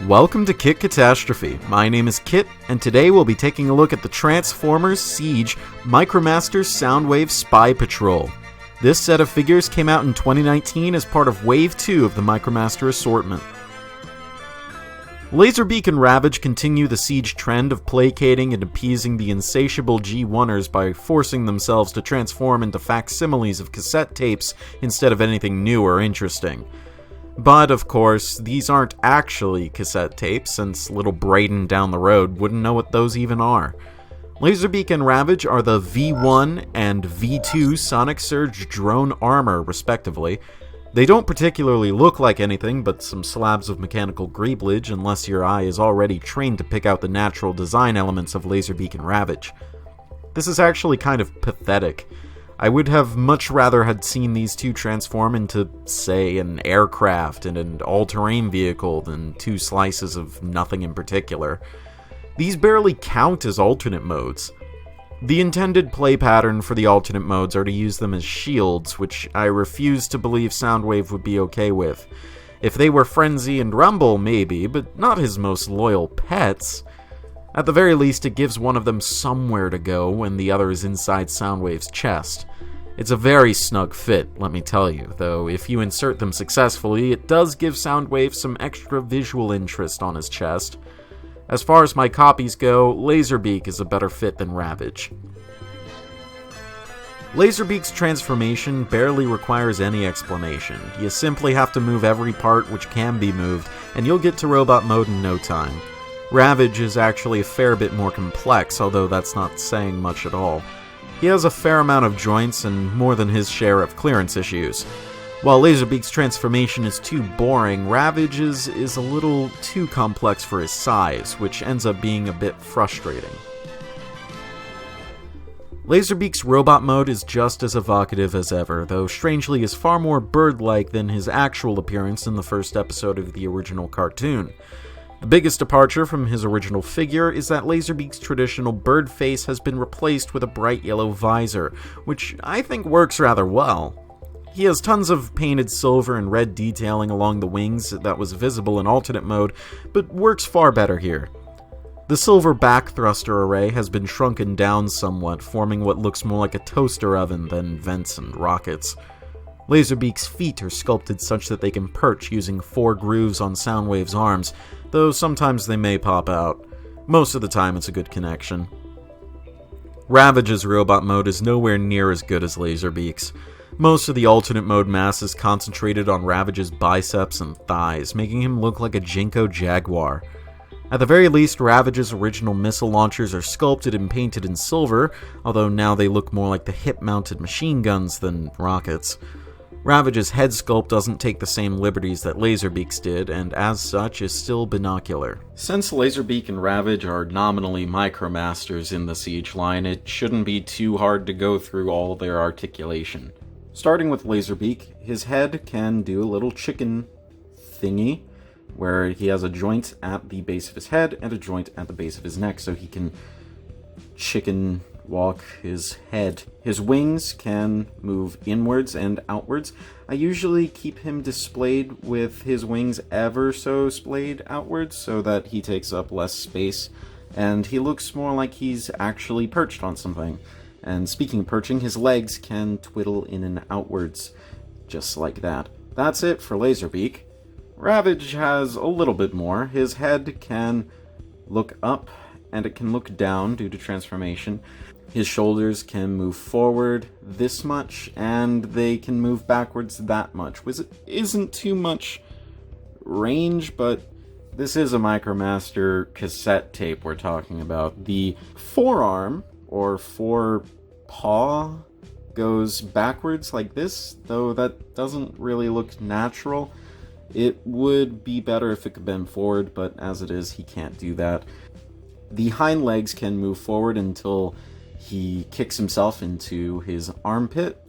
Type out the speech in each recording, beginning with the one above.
Welcome to Kit Catastrophe. My name is Kit, and today we'll be taking a look at the Transformers Siege Micromaster Soundwave Spy Patrol. This set of figures came out in 2019 as part of Wave 2 of the Micromaster assortment. Laserbeak and Ravage continue the Siege trend of placating and appeasing the insatiable G1ers by forcing themselves to transform into facsimiles of cassette tapes instead of anything new or interesting. But, of course, these aren't actually cassette tapes, since little Brayden down the road wouldn't know what those even are. Laserbeak and Ravage are the V1 and V2 Sonic Surge drone armor, respectively. They don't particularly look like anything but some slabs of mechanical greeblage unless your eye is already trained to pick out the natural design elements of Laserbeak and Ravage. This is actually kind of pathetic. I would have much rather had seen these two transform into, say, an aircraft and an all-terrain vehicle than two slices of nothing in particular. These barely count as alternate modes. The intended play pattern for the alternate modes are to use them as shields, which I refuse to believe Soundwave would be okay with. If they were Frenzy and Rumble, maybe, but not his most loyal pets. At the very least, it gives one of them somewhere to go when the other is inside Soundwave's chest. It's a very snug fit, let me tell you, though if you insert them successfully, it does give Soundwave some extra visual interest on his chest. As far as my copies go, Laserbeak is a better fit than Ravage. Laserbeak's transformation barely requires any explanation. You simply have to move every part which can be moved, and you'll get to robot mode in no time. Ravage is actually a fair bit more complex, although that's not saying much at all. He has a fair amount of joints and more than his share of clearance issues. While Laserbeak's transformation is too boring, Ravage's is a little too complex for his size, which ends up being a bit frustrating. Laserbeak's robot mode is just as evocative as ever, though strangely is far more bird-like than his actual appearance in the first episode of the original cartoon. The biggest departure from his original figure is that Laserbeak's traditional bird face has been replaced with a bright yellow visor, which I think works rather well. He has tons of painted silver and red detailing along the wings that was visible in alternate mode, but works far better here. The silver back thruster array has been shrunken down somewhat, forming what looks more like a toaster oven than vents and rockets. Laserbeak's feet are sculpted such that they can perch using 4 grooves on Soundwave's arms, though sometimes they may pop out. Most of the time it's a good connection. Ravage's robot mode is nowhere near as good as Laserbeak's. Most of the alternate mode mass is concentrated on Ravage's biceps and thighs, making him look like a Jinko Jaguar. At the very least, Ravage's original missile launchers are sculpted and painted in silver, although now they look more like the hip-mounted machine guns than rockets. Ravage's head sculpt doesn't take the same liberties that Laserbeak's did, and as such is still binocular. Since Laserbeak and Ravage are nominally Micromasters in the Siege line, it shouldn't be too hard to go through all their articulation. Starting with Laserbeak, his head can do a little chicken thingy, where he has a joint at the base of his head and a joint at the base of his neck, so he can chicken walk his head. His wings can move inwards and outwards. I usually keep him displayed with his wings ever so splayed outwards so that he takes up less space, and he looks more like he's actually perched on something. And speaking of perching, his legs can twiddle in and outwards, just like that. That's it for Laserbeak. Ravage has a little bit more. His head can look up, and it can look down due to transformation. His shoulders can move forward this much, and they can move backwards that much, which isn't too much range, but this is a Micromaster cassette tape we're talking about. The forearm, or forepaw, goes backwards like this, though that doesn't really look natural. It would be better if it could bend forward, but as it is, he can't do that. The hind legs can move forward until he kicks himself into his armpit,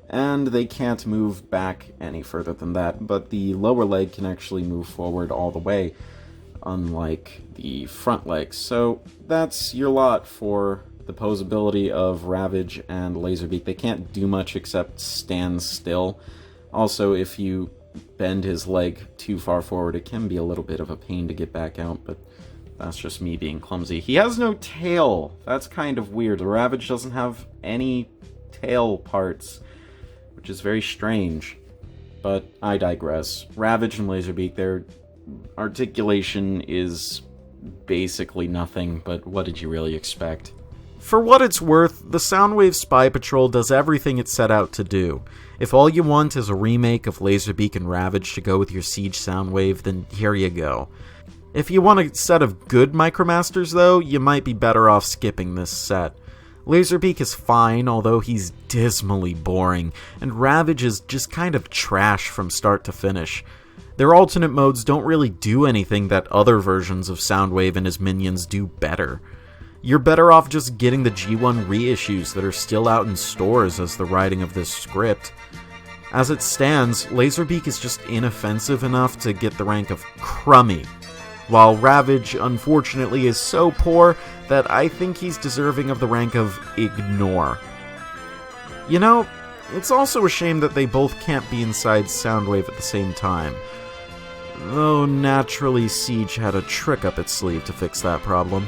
and they can't move back any further than that, but the lower leg can actually move forward all the way, unlike the front legs. So that's your lot for the poseability of Ravage and Laserbeak. They can't do much except stand still. Also, if you bend his leg too far forward, it can be a little bit of a pain to get back out, but that's just me being clumsy. He has no tail. That's kind of weird. The Ravage doesn't have any tail parts, which is very strange. But I digress. Ravage and Laserbeak, their articulation is basically nothing, but what did you really expect? For what it's worth, the Soundwave Spy Patrol does everything it set out to do. If all you want is a remake of Laserbeak and Ravage to go with your Siege Soundwave, then here you go. If you want a set of good Micromasters, though, you might be better off skipping this set. Laserbeak is fine, although he's dismally boring, and Ravage is just kind of trash from start to finish. Their alternate modes don't really do anything that other versions of Soundwave and his minions do better. You're better off just getting the G1 reissues that are still out in stores as the writing of this script. As it stands, Laserbeak is just inoffensive enough to get the rank of crummy, while Ravage, unfortunately, is so poor that I think he's deserving of the rank of ignore. You know, it's also a shame that they both can't be inside Soundwave at the same time. Though naturally Siege had a trick up its sleeve to fix that problem.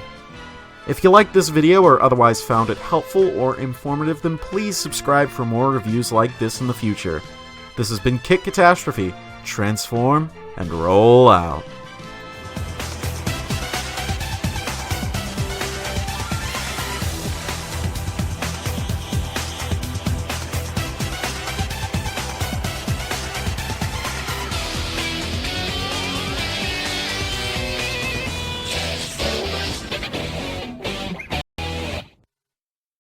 If you liked this video or otherwise found it helpful or informative, then please subscribe for more reviews like this in the future. This has been Katastrophe. Transform and roll out.